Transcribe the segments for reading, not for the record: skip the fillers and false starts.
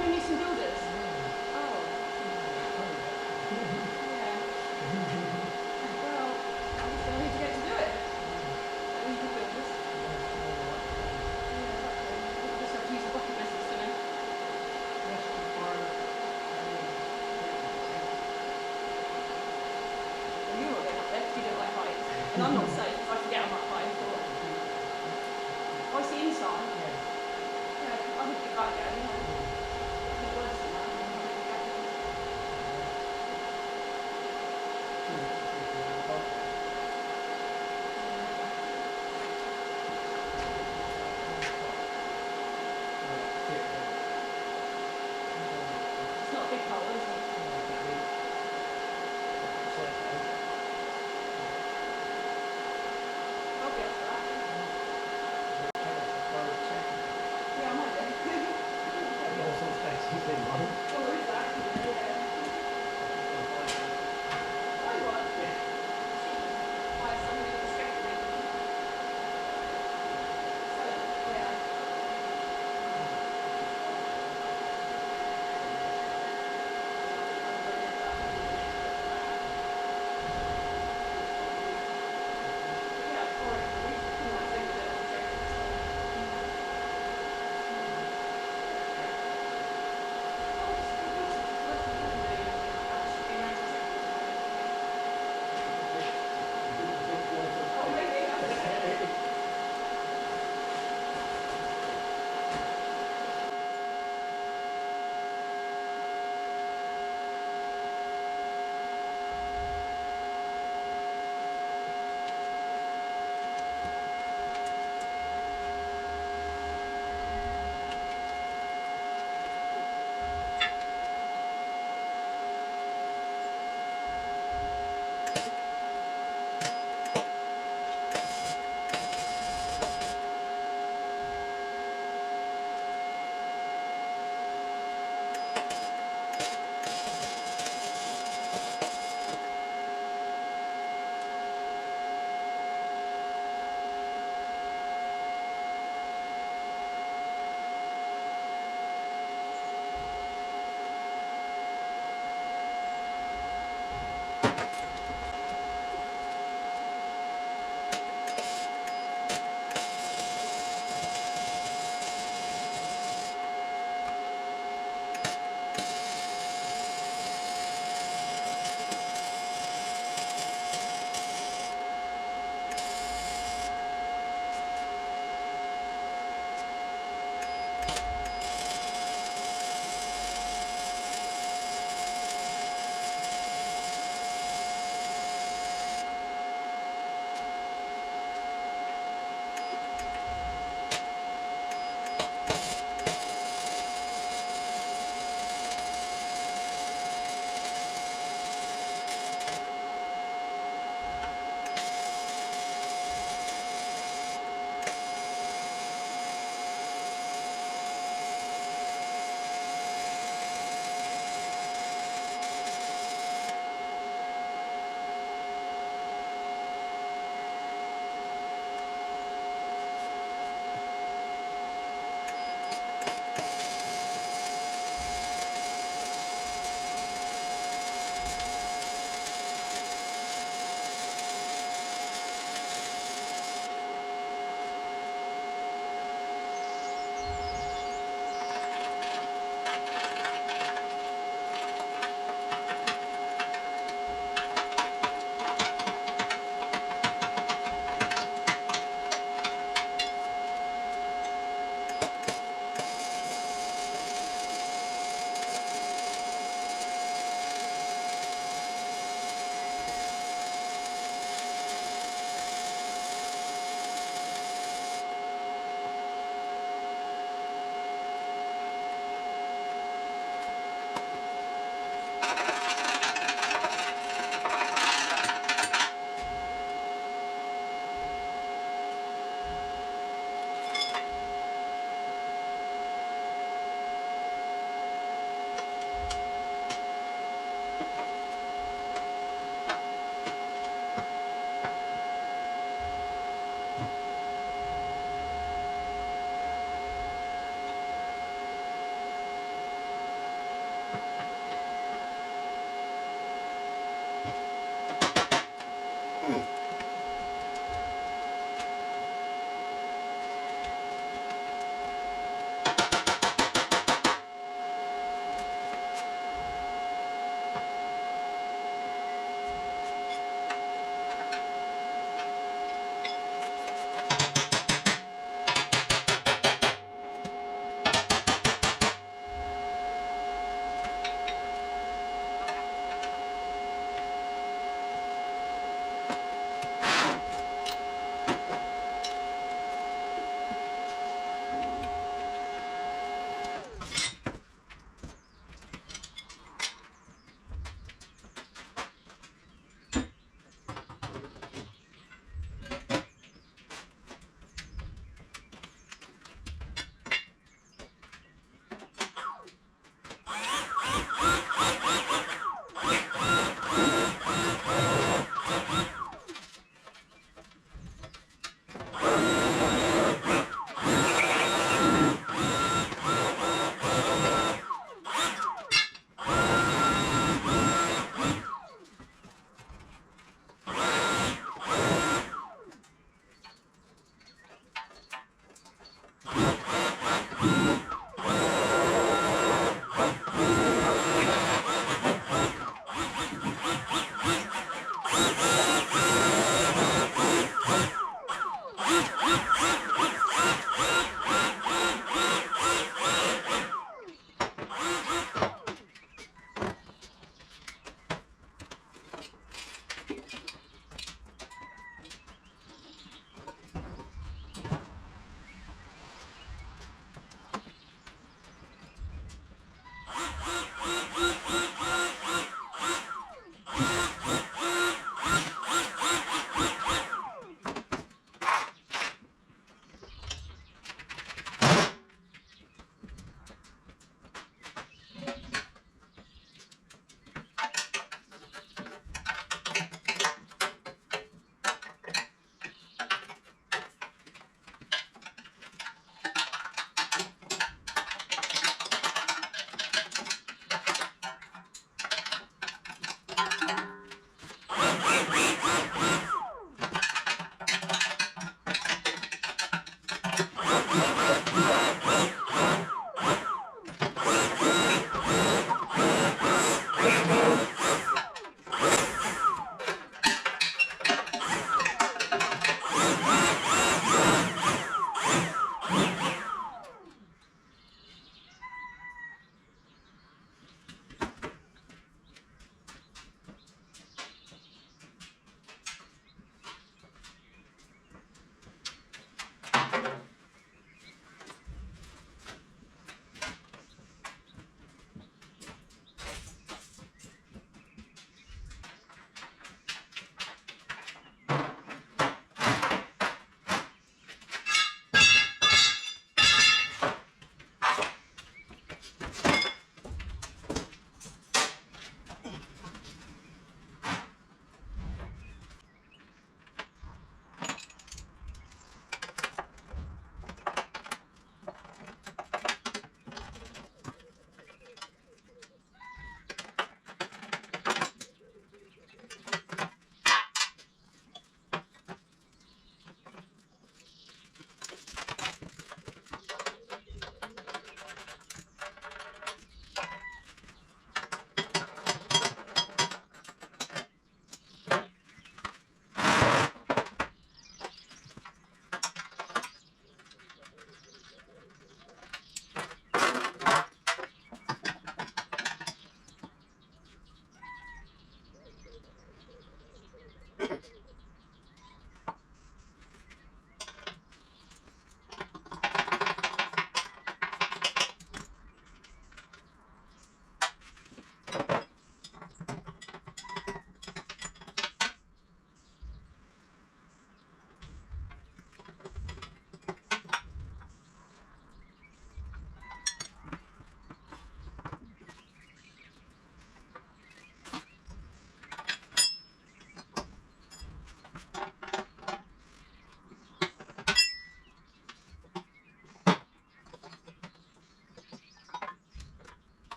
going to need some builders? Oh. Yeah. Well, obviously I need to get to do it. I need the builders. Yeah, exactly. I just have to use the bucket business to know. Well, you're not going up there because you don't like heights. And I'm not safe if I forget I'm up high. Oh, I see inside. Yeah, I would be back there, you know. A bit worse than that. It's not a big hole, is it? I'll be up for that. Yeah, I might do.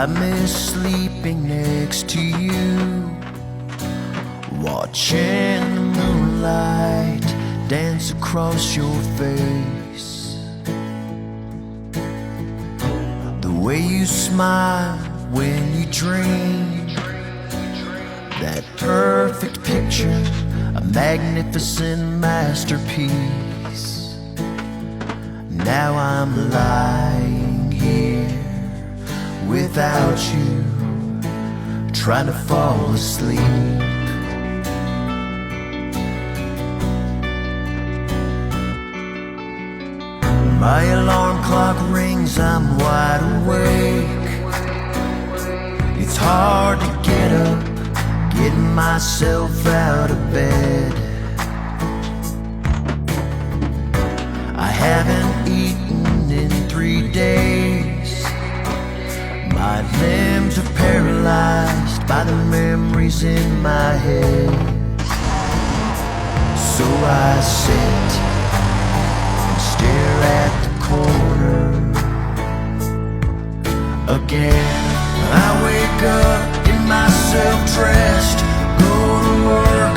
I miss sleeping next to you, watching the moonlight dance across your face. The way you smile when you dream, that perfect picture, a magnificent masterpiece. Now I'm lying here without you, trying to fall asleep. My alarm clock rings, I'm wide awake. It's hard to get up, getting myself out of bed. I haven't eaten in 3 days. My limbs are paralyzed by the memories in my head. So I sit and stare at the corner again. I wake up, get myself dressed, go to work,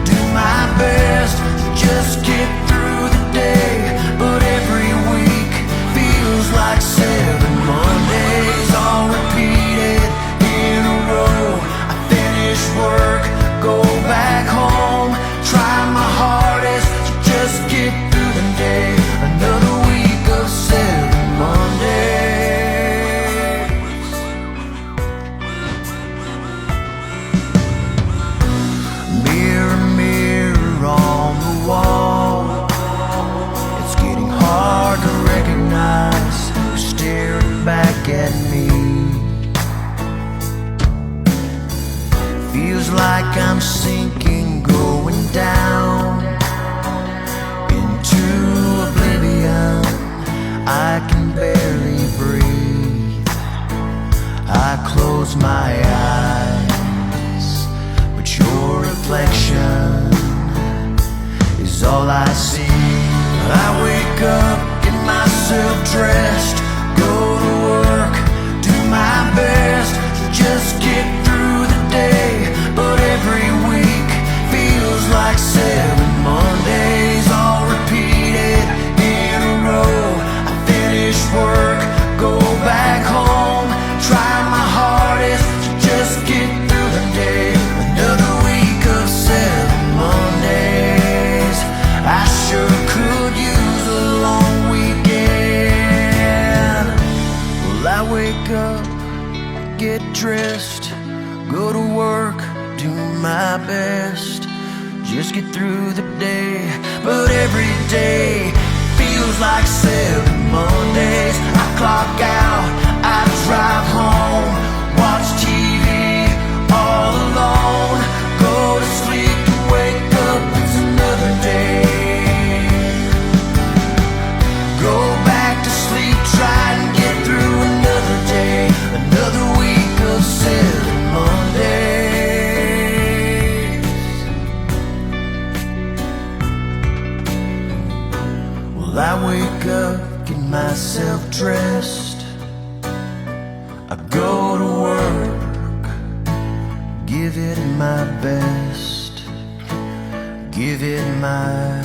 do my best to just get through the day. But every week feels like 7 Mondays, all repeated in a row. I finish work, go back home, try my hardest to just get through the day. Another week of 7 Mondays. Mirror, mirror on the wall, it's getting hard to recognize who's staring back at me. Feels like I'm sinking, going down into oblivion. I can barely breathe. I close my eyes, but your reflection is all I see. I wake up, get myself dressed, go to work, do my best to just get through the day. But every week feels like 7 Mondays, all repeated in a row. I finish work, go back home, try my hardest to just get through the day. Another week of 7 Mondays. I sure could use a long weekend. Well, I wake up, get dressed, go to work, do my best, just get through the day. But every day feels like 7 Mondays. I clock out, I drive home, watch TV all alone, go to sleep and wake up, it's another day. Go back to sleep, try and get through another day. Another week of 7 Mondays. Well, I wake up, get myself dressed, I go to work, give it my best, give it my